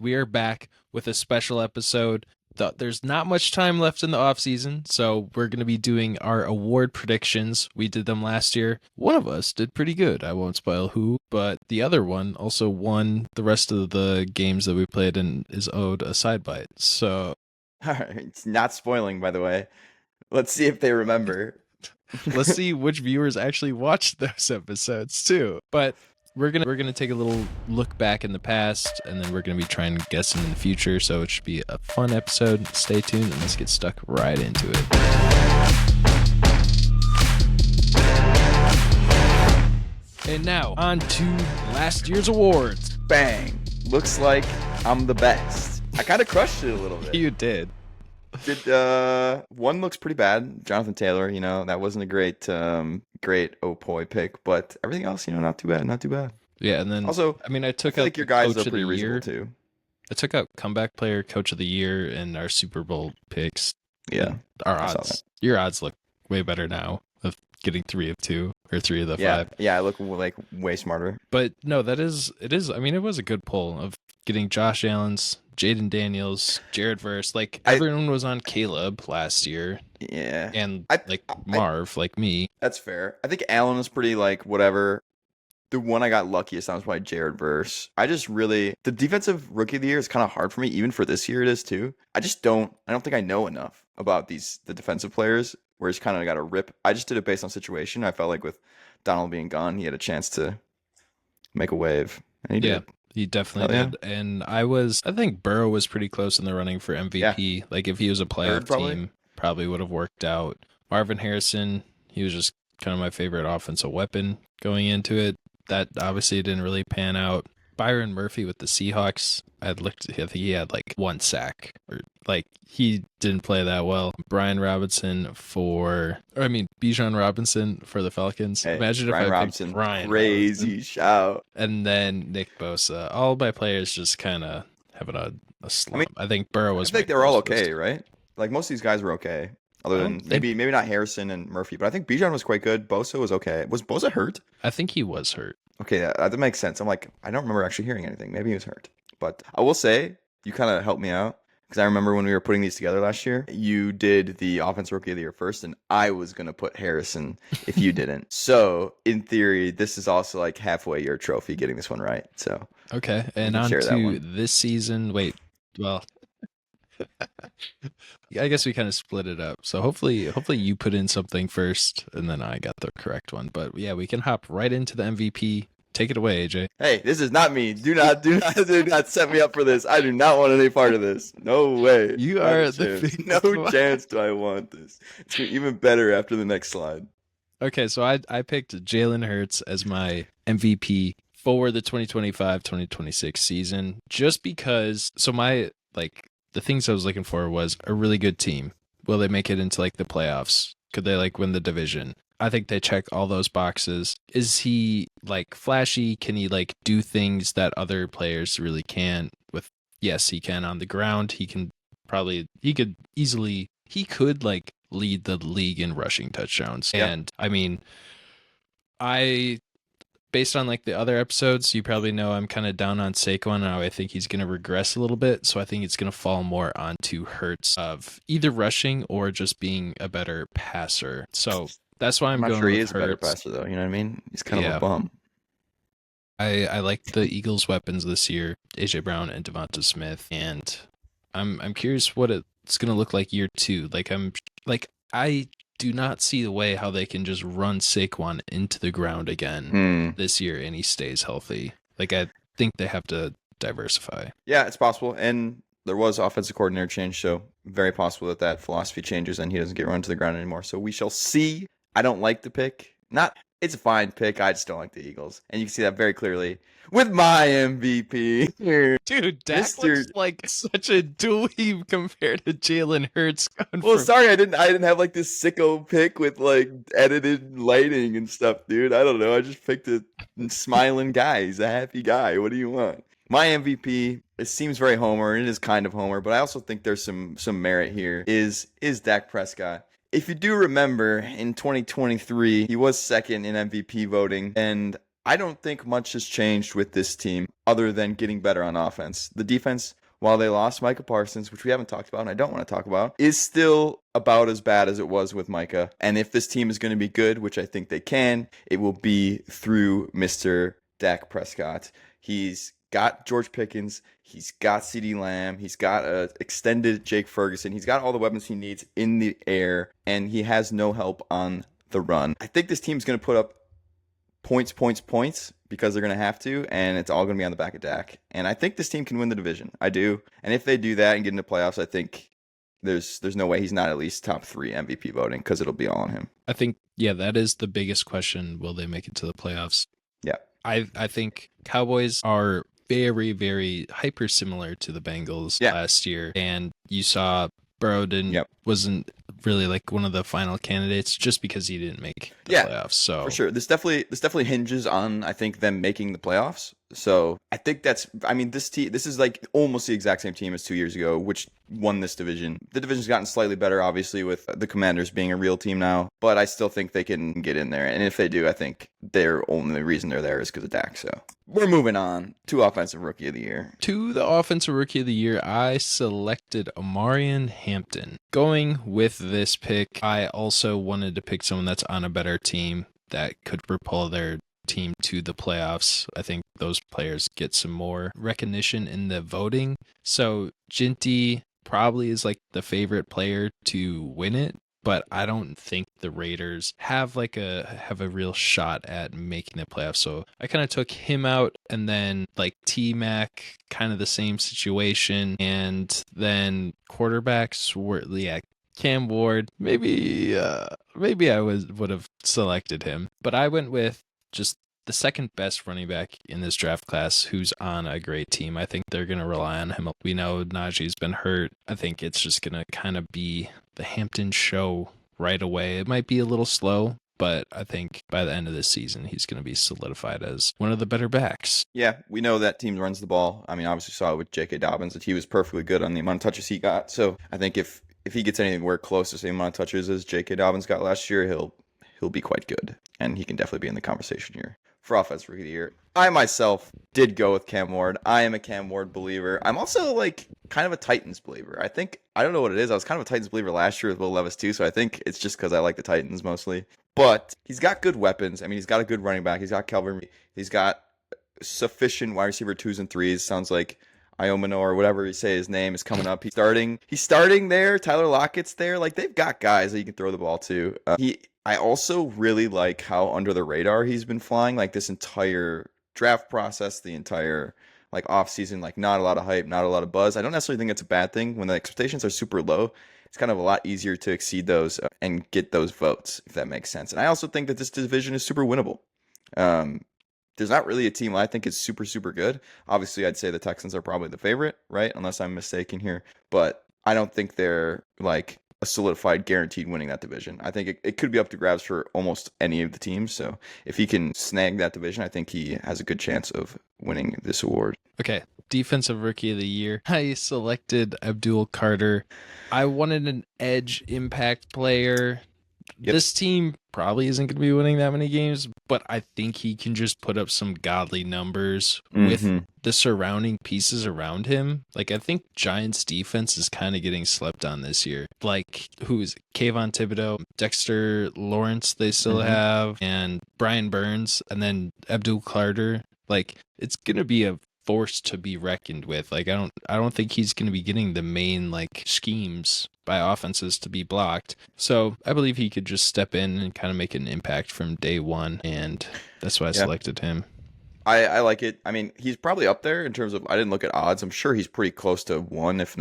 We are back with a special episode. There's not much time left in the off season, so we're going to be doing our award predictions. We did them last year. One of us did pretty good. I won't spoil who, but the other one also won the rest of the games that we played and is owed a side bite. So, All right, it's not spoiling, by the way. Let's see if they remember. let's see which viewers actually watched those episodes too. But we're gonna take a little look back in the past, and then we're gonna be trying to guess in the future. So it should be a fun episode. Stay tuned, and let's get stuck right into it. And now on to last year's awards. Bang! Looks like I'm the best. I kind of crushed it a little bit. You did. One looks pretty bad. Jonathan Taylor, that wasn't a great OPOY pick, but everything else, not too bad. Yeah, and then also, I mean, I took feel out like your guys coach are of the pretty year reasonable too. I took out comeback player, coach of the year, and our Super Bowl picks. Yeah, our odds. Your odds look way better now of getting 3 of 2 or 3 of the 5. Yeah, I look like way smarter. But no, it is. I mean, it was a good pull of getting Josh Allen's, Jaden Daniels, Jared Verse. Like everyone was on Caleb last year. Yeah, and Marv, like me. That's fair. I think Allen was pretty like whatever. The one I got luckiest on was probably Jared Verse. The defensive rookie of the year is kind of hard for me, even for this year it is too. I don't think I know enough about the defensive players where he's kind of got a rip. I just did it based on situation. I felt like with Donald being gone, he had a chance to make a wave. And he did. He definitely did. And I think Burrow was pretty close in the running for MVP. Yeah. Like if he was a playoff team, probably would have worked out. Marvin Harrison, he was just kind of my favorite offensive weapon going into it. That obviously didn't really pan out. Byron Murphy with the Seahawks, I think he had like 1 sack. Or like he didn't play that well. Bijan Robinson for the Falcons. Hey, Imagine Brian if I Robinson, picked Brian crazy Robinson. shout. And then Nick Bosa. All my players just kind of having a slump. I think Burrow was. I think they were all okay, right? Like most of these guys were okay. Other than maybe not Harrison and Murphy, but I think Bijan was quite good. Bosa was okay. Was Bosa hurt? I think he was hurt. Okay, that makes sense. I'm like, I don't remember actually hearing anything. Maybe he was hurt. But I will say, you kind of helped me out. Because I remember when we were putting these together last year, you did the offensive rookie of the year first, and I was going to put Harrison if you didn't. So, in theory, this is also like halfway your trophy getting this one right. So okay, and on to this season. Wait, well, I guess we kind of split it up. So hopefully you put in something first, and then I got the correct one. But yeah, we can hop right into the MVP. Take it away, AJ. Hey, this is not me. Do not set me up for this. I do not want any part of this. No way. You are the no chance do I want this. It's even better after the next slide. Okay, so I picked Jalen Hurts as my MVP for the 2025-2026 season, just because. So the things I was looking for was a really good team. Will they make it into like the playoffs? Could they like win the division? I think they check all those boxes. Is he like flashy? Can he like do things that other players really can't? Yes, he can on the ground. He could like lead the league in rushing touchdowns. Yeah. And I mean, based on like the other episodes, you probably know I'm kind of down on Saquon, and I think he's going to regress a little bit. So I think it's going to fall more onto Hurts of either rushing or just being a better passer. So that's why I'm going sure he with is a better passer, though. You know what I mean? He's kind of a bum. I like the Eagles' weapons this year, AJ Brown and Devonta Smith, and I'm curious what it's going to look like year 2. I do not see the way how they can just run Saquon into the ground again this year and he stays healthy. Like, I think they have to diversify. Yeah, it's possible. And there was offensive coordinator change, so very possible that philosophy changes and he doesn't get run to the ground anymore. So we shall see. I don't like the pick. It's a fine pick. I just don't like the Eagles. And you can see that very clearly with my MVP. Dude, Dak looks like such a dweeb compared to Jalen Hurts. Sorry, I didn't have like this sicko pick with like edited lighting and stuff, dude. I don't know. I just picked a smiling guy. He's a happy guy. What do you want? My MVP, it seems very homer, and it is kind of homer, but I also think there's some merit here, is Dak Prescott. If you do remember, in 2023, he was second in MVP voting, and I don't think much has changed with this team other than getting better on offense. The defense, while they lost Micah Parsons, which we haven't talked about and I don't want to talk about, is still about as bad as it was with Micah. And if this team is going to be good, which I think they can, it will be through Mr. Dak Prescott. He's got George Pickens, he's got CeeDee Lamb, he's got an extended Jake Ferguson, he's got all the weapons he needs in the air, and he has no help on the run. I think this team's going to put up points because they're going to have to, and it's all going to be on the back of Dak. And I think this team can win the division. I do. And if they do that and get into playoffs, I think there's no way he's not at least top 3 MVP voting because it'll be all on him. I think, yeah, that is the biggest question. Will they make it to the playoffs? Yeah. I think Cowboys are very, very hyper similar to the Bengals last year. And you saw Burrow wasn't really like one of the final candidates just because he didn't make the playoffs. So for sure, this definitely hinges on, I think, them making the playoffs. So I think this is like almost the exact same team as 2 years ago, which won this division. The division's gotten slightly better, obviously, with the Commanders being a real team now, but I still think they can get in there. And if they do, I think their only reason they're there is because of Dak. So we're moving on to Offensive Rookie of the Year. To the Offensive Rookie of the Year, I selected Omarion Hampton. Going with this pick, I also wanted to pick someone that's on a better team that could propel their team to the playoffs. I think those players get some more recognition in the voting. So Ginty probably is like the favorite player to win it, but I don't think the Raiders have a real shot at making the playoffs. So I kind of took him out, and then like T-Mac, kind of the same situation, and then quarterbacks were Cam Ward. Maybe I would have selected him, but I went with just the second best running back in this draft class who's on a great team. I think they're going to rely on him. We know Najee's been hurt. I think it's just going to kind of be the Hampton show right away. It might be a little slow, but I think by the end of this season, he's going to be solidified as one of the better backs. Yeah, we know that team runs the ball. I mean, obviously saw it with J.K. Dobbins that he was perfectly good on the amount of touches he got. So I think if he gets anywhere close to the same amount of touches as J.K. Dobbins got last year, he'll be quite good. And he can definitely be in the conversation here for Offensive Rookie of the Year. I myself did go with Cam Ward. I am a Cam Ward believer. I'm also like kind of a Titans believer. I don't know what it is. I was kind of a Titans believer last year with Will Levis too, so I think it's just because I like the Titans mostly. But he's got good weapons. I mean, he's got a good running back. He's got Calvin. He's got sufficient wide receiver 2s and 3s. Sounds like Iomino or whatever you say his name is coming up. He's starting there. Tyler Lockett's there. Like, they've got guys that you can throw the ball to. I also really like how under the radar he's been flying, like this entire draft process, the entire like offseason, like not a lot of hype, not a lot of buzz. I don't necessarily think it's a bad thing. When the expectations are super low, it's kind of a lot easier to exceed those and get those votes, if that makes sense. And I also think that this division is super winnable. There's not really a team I think is super, super good. Obviously, I'd say the Texans are probably the favorite, right? Unless I'm mistaken here. But I don't think they're like a solidified, guaranteed winning that division. I think it could be up to grabs for almost any of the teams. So if he can snag that division, I think he has a good chance of winning this award. Okay, Defensive Rookie of the Year. I selected Abdul Carter. I wanted an edge impact player. Yep. This team probably isn't going to be winning that many games, but I think he can just put up some godly numbers with the surrounding pieces around him. Like, I think Giants defense is kind of getting slept on this year. Like, who's Kayvon Thibodeau, Dexter Lawrence they still have, and Brian Burns, and then Abdul Carter. Like, it's going to be a force to be reckoned with. Like, I don't think he's going to be getting the main like schemes by offenses to be blocked. So I believe he could just step in and kind of make an impact from day one, and that's why I selected him. I like it. I mean, he's probably up there in terms of, I didn't look at odds. I'm sure he's pretty close to one, if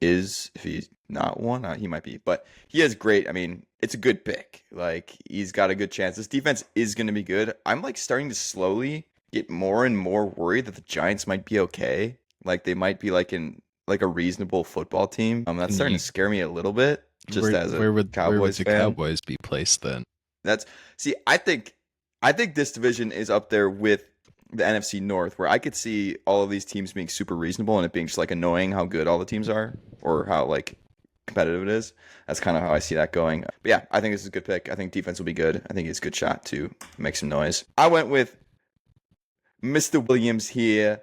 he's not one, he might be. But he is great. I mean, it's a good pick. Like, he's got a good chance. This defense is going to be good. I'm like starting to slowly get more and more worried that the Giants might be okay. Like, they might be like in like a reasonable football team. That's starting to scare me a little bit. Just where would the Cowboys be placed then? I think this division is up there with the NFC North, where I could see all of these teams being super reasonable and it being just like annoying how good all the teams are or how like competitive it is. That's kind of how I see that going. But yeah, I think this is a good pick. I think defense will be good. I think it's a good shot to make some noise. I went with Mr. Williams here.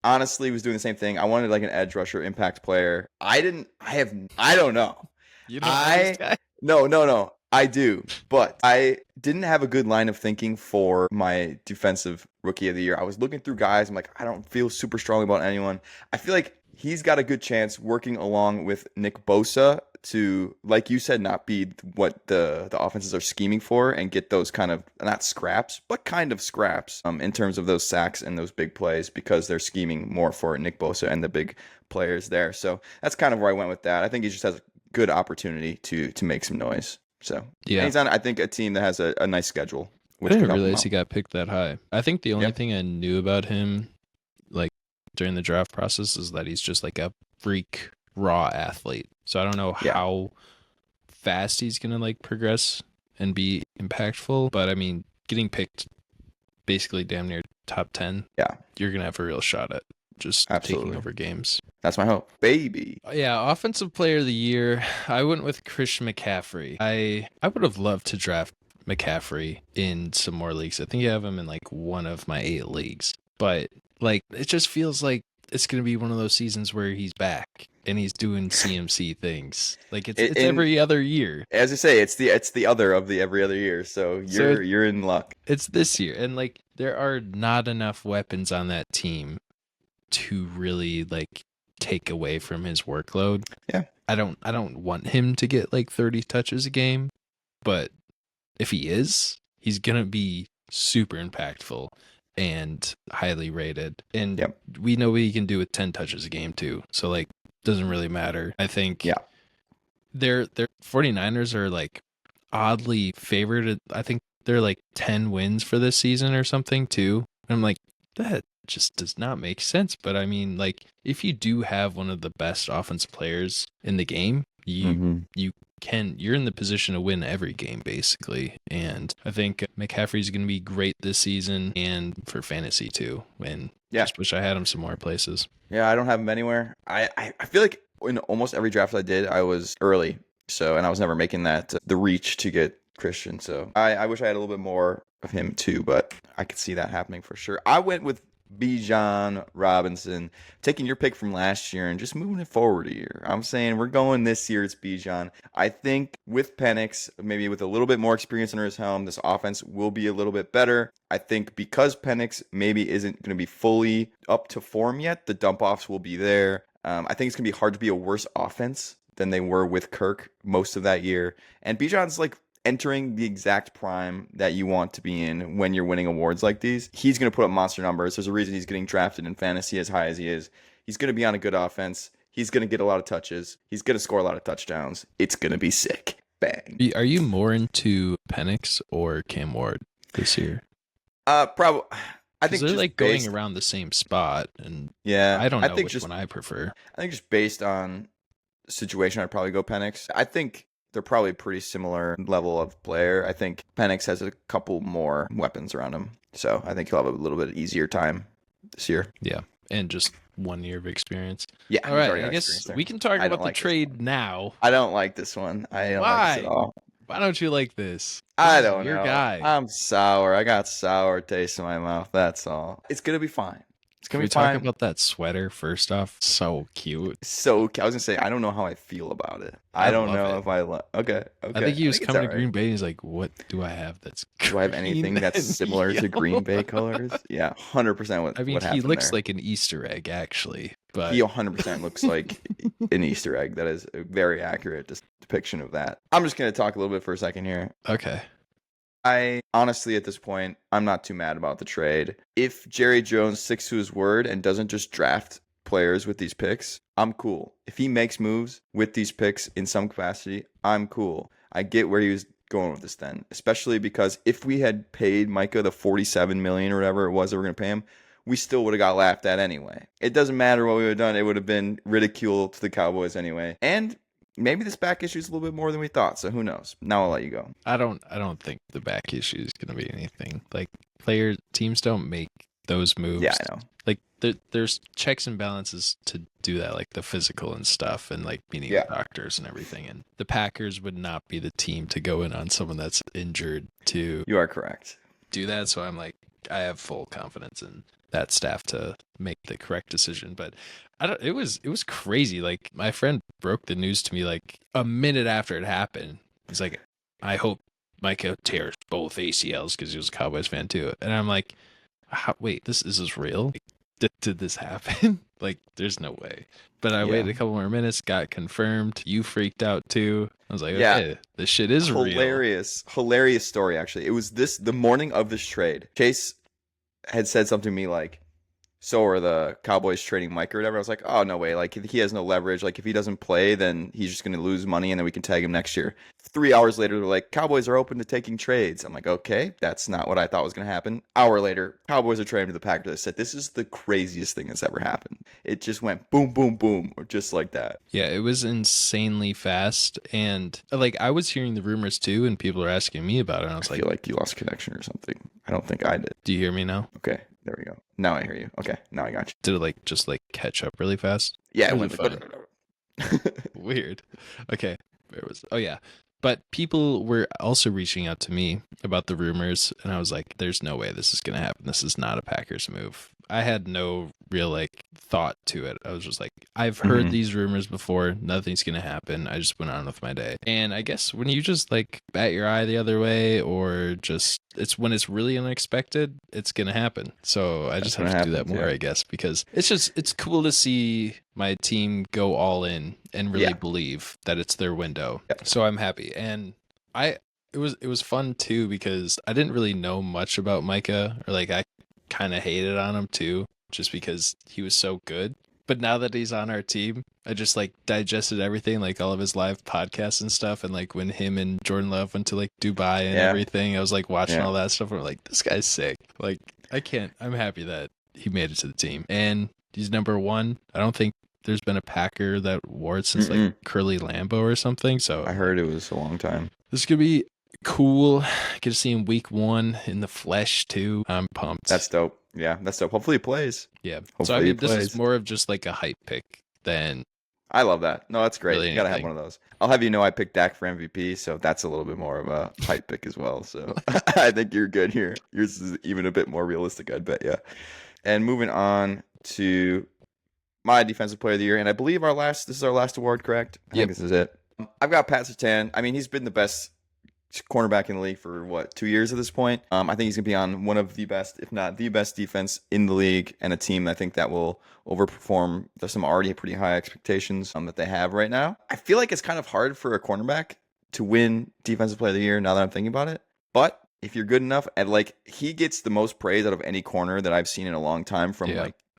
Honestly, was doing the same thing. I wanted like an edge rusher, impact player. I don't know. You don't know this guy? No. I do, but I didn't have a good line of thinking for my defensive rookie of the year. I was looking through guys. I'm like, I don't feel super strong about anyone. I feel like he's got a good chance working along with Nick Bosa to, like you said, not be what the offenses are scheming for and get those kind of, not scraps, but kind of scraps in terms of those sacks and those big plays, because they're scheming more for Nick Bosa and the big players there. So that's kind of where I went with that. I think he just has a good opportunity to make some noise. So yeah, he's on, I think, a team that has a nice schedule. I didn't realize he got picked that high. I think the only thing I knew about him, like during the draft process, is that he's just like a freak raw athlete. So I don't know how fast he's gonna like progress and be impactful. But I mean, getting picked basically damn near top 10, you're gonna have a real shot at just taking over games. That's my hope, baby. Yeah, offensive player of the year, I went with Christian McCaffrey. I would have loved to draft McCaffrey in some more leagues. I think I have him in like one of my 8 leagues. But like it just feels like it's going to be one of those seasons where he's back and he's doing CMC things. Like it's every other year. As I say, it's the other of the every other year. So you're in luck. It's this year, and like there are not enough weapons on that team to really like take away from his workload. Yeah. I don't want him to get like 30 touches a game, but if he is, he's going to be super impactful and highly rated. And we know what he can do with 10 touches a game too. So like doesn't really matter. I think their 49ers are like oddly favored. I think they're like 10 wins for this season or something too. And I'm like, that just does not make sense. But I mean, like, if you do have one of the best offensive players in the game, you're in the position to win every game basically. And I think McCaffrey's going to be great this season and for fantasy too. And just wish I had him some more places. Yeah, I don't have him anywhere. I feel like in almost every draft I did, I was early. So, and I was never making that the reach to get Christian. So I wish I had a little bit more of him too, but I could see that happening for sure. I went with Bijan Robinson, taking your pick from last year and just moving it forward a year. I'm saying we're going this year. It's Bijan. I think with Penix, maybe with a little bit more experience under his helm, this offense will be a little bit better. I think because Penix maybe isn't going to be fully up to form yet, the dump offs will be there. I think it's going to be hard to be a worse offense than they were with Kirk most of that year. And Bijan's like entering the exact prime that you want to be in when you're winning awards like these. He's going to put up monster numbers. There's a reason he's getting drafted in fantasy as high as he is. He's going to be on a good offense. He's going to get a lot of touches. He's going to score a lot of touchdowns. It's going to be sick. Bang. Are you more into Penix or Cam Ward this year? Probably. I think they're like going around the same spot, and I don't know which one I prefer. I think just based on the situation, I'd probably go Penix. I think they're probably pretty similar level of player. I think Penix has a couple more weapons around him. So I think he'll have a little bit easier time this year. Yeah. And just 1 year of experience. Yeah. All right. I guess we can talk about the trade now. I don't like this one. I don't like this at all. Why don't you like this? I don't know. Your guy. I'm sour. I got sour taste in my mouth. That's all. It's going to be fine. Can we talk about that sweater first off? So cute. So I was gonna say I don't know how I feel about it. I don't know if I okay. I think he was coming to Green Bay. And he's like, "What do I have that's? Do I have anything that's similar to Green Bay colors?" Yeah, 100%. What I mean, he looks like an Easter egg actually, but he 100% looks like an Easter egg. That is a very accurate depiction of that. I'm just gonna talk a little bit for a second here. Okay. I honestly, at this point, I'm not too mad about the trade. If Jerry Jones sticks to his word and doesn't just draft players with these picks, I'm cool. If he makes moves with these picks in some capacity, I'm cool. I get where he was going with this then, especially because if we had paid Micah the $47 million or whatever it was that we're going to pay him, we still would have got laughed at anyway. It doesn't matter what we would have done. It would have been ridicule to the Cowboys anyway. And maybe this back issue is a little bit more than we thought, so who knows? Now I'll let you go. I don't think the back issue is going to be anything. Like teams don't make those moves. Yeah, I know. Like there's checks and balances to do that, like the physical and stuff, and like meeting the doctors and everything. And the Packers would not be the team to go in on someone that's injured to. You are correct. Do that. So I'm like, I have full confidence in that staff to make the correct decision. But it was crazy. Like, my friend broke the news to me like a minute after it happened. He's like, I hope Micah tears both ACLs, because he was a Cowboys fan too. And I'm like, wait, is this real? Did this happen? Like, there's no way. But I waited a couple more minutes, got confirmed. You freaked out too. I was like, okay, this shit is hilarious. real. Hilarious story, actually. It was the morning of this trade. Chase had said something to me like, so are the Cowboys trading Mike or whatever? I was like, oh, no way. Like, he has no leverage. Like, if he doesn't play, then he's just going to lose money, and then we can tag him next year. 3 hours later, they're like, Cowboys are open to taking trades. I'm like, okay, that's not what I thought was going to happen. Hour later, Cowboys are trading to the Packers. I said, this is the craziest thing that's ever happened. It just went boom, boom, boom, or just like that. Yeah, it was insanely fast. And, like, I was hearing the rumors, too, and people are asking me about it. And I was I feel like you lost connection or something. I don't think I did. Do you hear me now? Okay. There we go. Now I hear you. Okay, now I got you. Did it just catch up really fast? Yeah, it went weird. Okay. Oh yeah. But people were also reaching out to me about the rumors, and I was like, there's no way this is gonna happen. This is not a Packers move. I had no real thought to it. I was just like, I've heard these rumors before. Nothing's gonna happen. I just went on with my day. And I guess when you just bat your eye the other way, or just when it's really unexpected, it's gonna happen. So I just have to do that more, I guess, because it's cool to see my team go all in and really believe that it's their window. Yep. So I'm happy. And it was fun too, because I didn't really know much about Micah, or I kind of hated on him too, just because he was so good. But now that he's on our team, I just digested everything, all of his live podcasts and stuff, and when him and Jordan Love went to Dubai and everything, I was watching all that stuff, and I'm like, this guy's sick. I'm happy that he made it to the team, and he's number one. I don't think there's been a Packer that wore it since Curly Lambeau or something. So I heard it was a long time. This could be cool. Get to see him week 1 in the flesh too. I'm pumped. That's dope. Yeah, that's dope. Hopefully he plays. Yeah. Hopefully this is more of just a hype pick than. I love that. No, that's great. Really you gotta have one of those. I'll have you know I picked Dak for MVP, so that's a little bit more of a hype pick as well. So I think you're good here. Yours is even a bit more realistic, I'd bet. Yeah. And moving on to my defensive player of the year, and I believe this is our last award, correct? I think this is it. I've got Pat Surtain. I mean, he's been the best cornerback in the league for 2 years at this point. I think he's gonna be on one of the best, if not the best, defense in the league, and a team I think that will overperform. There's some already pretty high expectations that they have right now. I feel like it's kind of hard for a cornerback to win defensive player of the year now that I'm thinking about it. But if you're good enough, and he gets the most praise out of any corner that I've seen in a long time from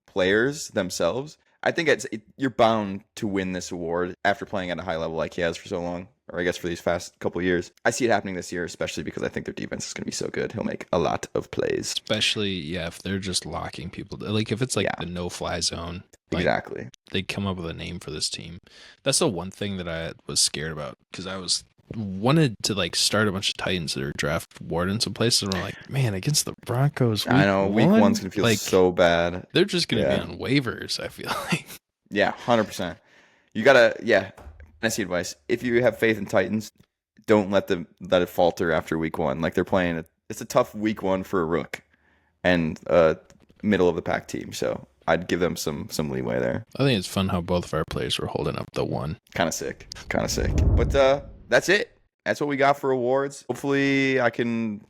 players themselves. I think you're bound to win this award after playing at a high level like he has for so long, or I guess for these past couple of years. I see it happening this year, especially because I think their defense is going to be so good. He'll make a lot of plays. Especially, if they're just locking people. If it's the no-fly zone. Exactly. They come up with a name for this team. That's the one thing that I was scared about, because I wanted to start a bunch of Titans that are draft wardens in places, and we're like, man, against the Broncos, I know week 1's gonna feel so bad. They're just gonna be on waivers, I feel like. Yeah, 100%. You gotta fantasy advice: if you have faith in Titans, don't let it falter after week 1. They're playing it's a tough week 1 for a rook and middle of the pack team, so I'd give them some leeway there. I think it's fun how both of our players were holding up the one. Kind of sick. But that's it. That's what we got for awards. Hopefully I can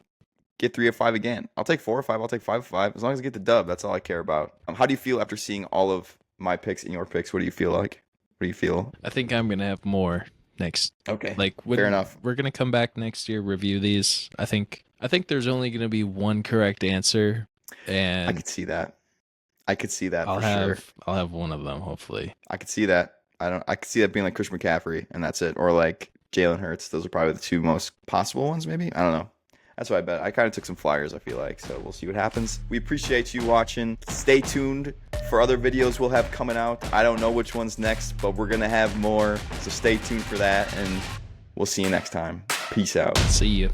get 3 of 5 again. I'll take 4 or 5. I'll take 5 of 5. As long as I get the dub, that's all I care about. How do you feel after seeing all of my picks and your picks? What do you feel like? What do you feel? I think I'm going to have more next. Okay. Fair enough. We're going to come back next year, review these. I think there's only going to be one correct answer. And I could see that. I'll have one of them, hopefully. I could see that. I could see that being Chris McCaffrey, and that's it. Or Jalen Hurts. Those are probably the 2 most possible ones, maybe. I don't know. That's what I bet. I kind of took some flyers, I feel like. So we'll see what happens. We appreciate you watching. Stay tuned for other videos we'll have coming out. I don't know which one's next, but we're going to have more. So stay tuned for that, and we'll see you next time. Peace out. See you.